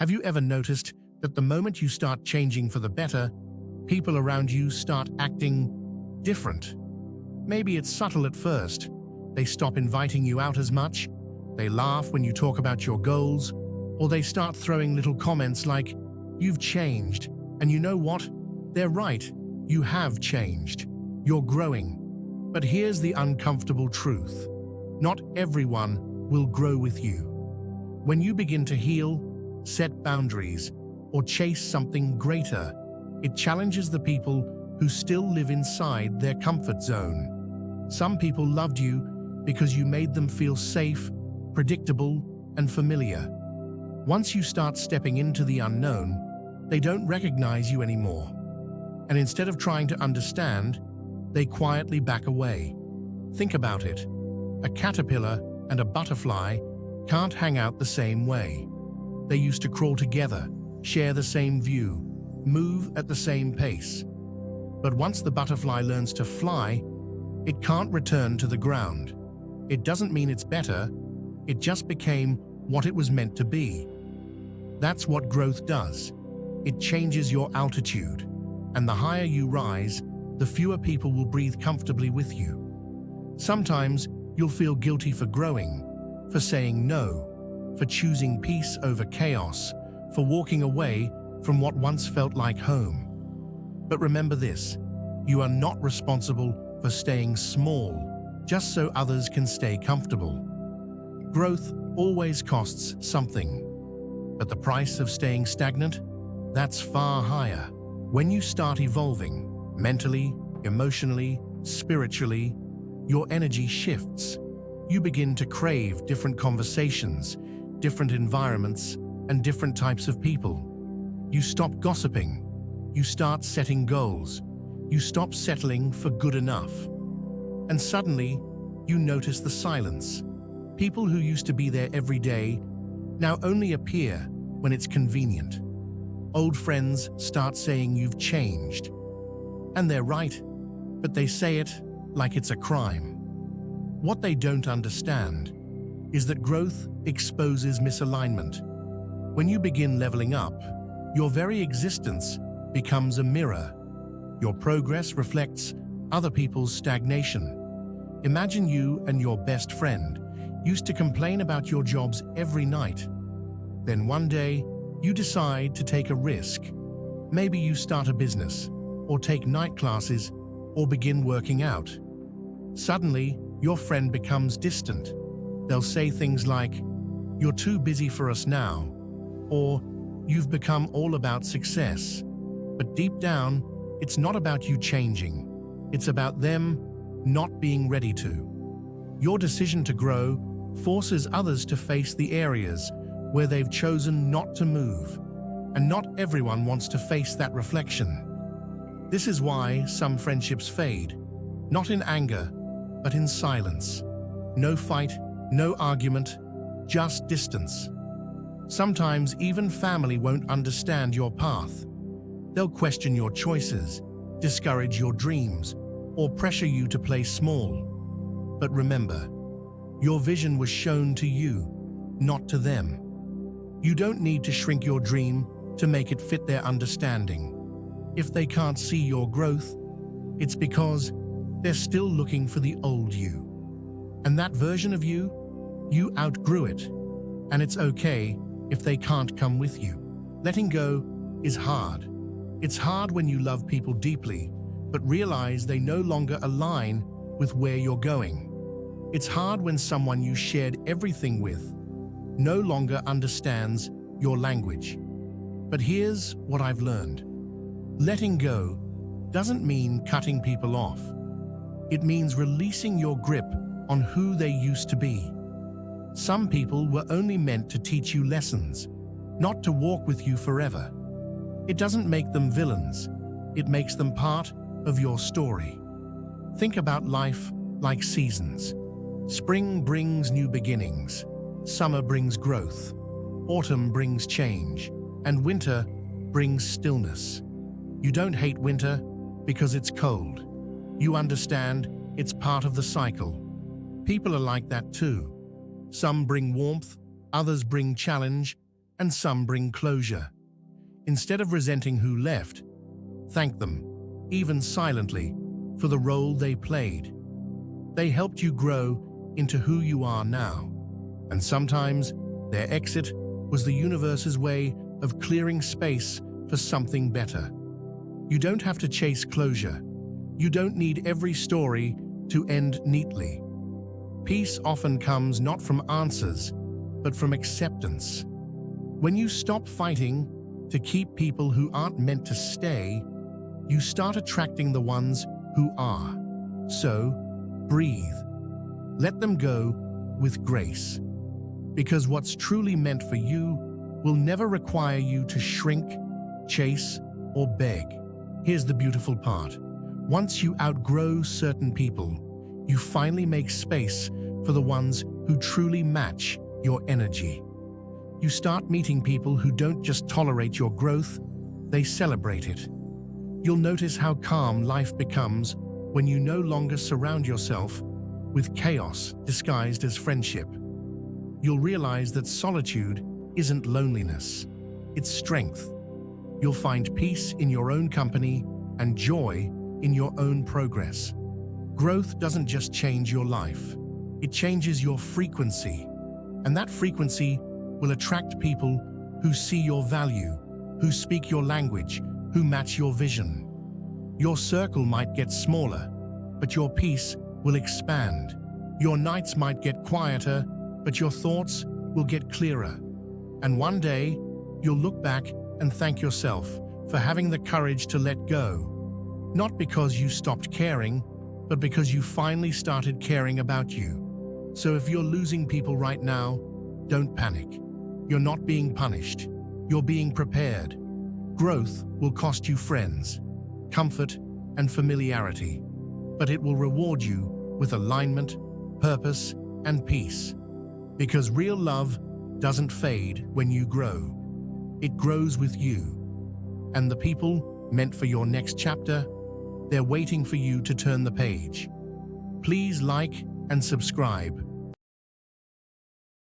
Have you ever noticed that the moment you start changing for the better, people around you start acting different? Maybe it's subtle at first. They stop inviting you out as much, they laugh when you talk about your goals, or they start throwing little comments like, "You've changed." And you know what? They're right. You have changed. You're growing. But here's the uncomfortable truth. Not everyone will grow with you. When you begin to heal, set boundaries, or chase something greater, it challenges the people who still live inside their comfort zone. Some people loved you because you made them feel safe, predictable, and familiar. Once you start stepping into the unknown, they don't recognize you anymore. And instead of trying to understand, they quietly back away. Think about it. A caterpillar and a butterfly can't hang out the same way. They used to crawl together, share the same view, move at the same pace. But once the butterfly learns to fly, it can't return to the ground. It doesn't mean it's better, it just became what it was meant to be. That's what growth does. It changes your altitude, and the higher you rise, the fewer people will breathe comfortably with you. Sometimes you'll feel guilty for growing, for saying no, for choosing peace over chaos, for walking away from what once felt like home. But remember this, you are not responsible for staying small, just so others can stay comfortable. Growth always costs something, but the price of staying stagnant, that's far higher. When you start evolving, mentally, emotionally, spiritually, your energy shifts. You begin to crave different conversations, different environments, and different types of people. You stop gossiping. You start setting goals. You stop settling for good enough. And suddenly, you notice the silence. People who used to be there every day now only appear when it's convenient. Old friends start saying you've changed. And they're right, but they say it like it's a crime. What they don't understand is that growth exposes misalignment. When you begin leveling up, your very existence becomes a mirror. Your progress reflects other people's stagnation. Imagine you and your best friend used to complain about your jobs every night. Then one day, you decide to take a risk. Maybe you start a business, or take night classes, or begin working out. Suddenly, your friend becomes distant. They'll say things like, "You're too busy for us now," or "You've become all about success." But deep down, it's not about you changing. It's about them not being ready to. Your decision to grow forces others to face the areas where they've chosen not to move, and not everyone wants to face that reflection. This is why some friendships fade, not in anger, but in silence. No fight, no argument, just distance. Sometimes even family won't understand your path. They'll question your choices, discourage your dreams, or pressure you to play small. But remember, your vision was shown to you, not to them. You don't need to shrink your dream to make it fit their understanding. If they can't see your growth, it's because they're still looking for the old you. And that version of you, you outgrew it. And it's okay if they can't come with you. Letting go is hard. It's hard when you love people deeply, but realize they no longer align with where you're going. It's hard when someone you shared everything with no longer understands your language. But here's what I've learned. Letting go doesn't mean cutting people off. It means releasing your grip on who they used to be. Some people were only meant to teach you lessons, not to walk with you forever. It doesn't make them villains. It makes them part of your story. Think about life like seasons. Spring brings new beginnings. Summer brings growth. Autumn brings change. And winter brings stillness. You don't hate winter because it's cold. You understand it's part of the cycle. People are like that too. Some bring warmth, others bring challenge, and some bring closure. Instead of resenting who left, thank them, even silently, for the role they played. They helped you grow into who you are now. And sometimes their exit was the universe's way of clearing space for something better. You don't have to chase closure. You don't need every story to end neatly. Peace often comes not from answers, but from acceptance. When you stop fighting to keep people who aren't meant to stay, you start attracting the ones who are. So, breathe. Let them go with grace. Because what's truly meant for you will never require you to shrink, chase, or beg. Here's the beautiful part. Once you outgrow certain people, you finally make space for the ones who truly match your energy. You start meeting people who don't just tolerate your growth, they celebrate it. You'll notice how calm life becomes when you no longer surround yourself with chaos disguised as friendship. You'll realize that solitude isn't loneliness, it's strength. You'll find peace in your own company and joy in your own progress. Growth doesn't just change your life, it changes your frequency. And that frequency will attract people who see your value, who speak your language, who match your vision. Your circle might get smaller, but your peace will expand. Your nights might get quieter, but your thoughts will get clearer. And one day, you'll look back and thank yourself for having the courage to let go. Not because you stopped caring, but because you finally started caring about you. So if you're losing people right now, don't panic. You're not being punished. You're being prepared. Growth will cost you friends, comfort, and familiarity, but it will reward you with alignment, purpose, and peace. Because real love doesn't fade when you grow. It grows with you. And the people meant for your next chapter, they're waiting for you to turn the page. Please like and subscribe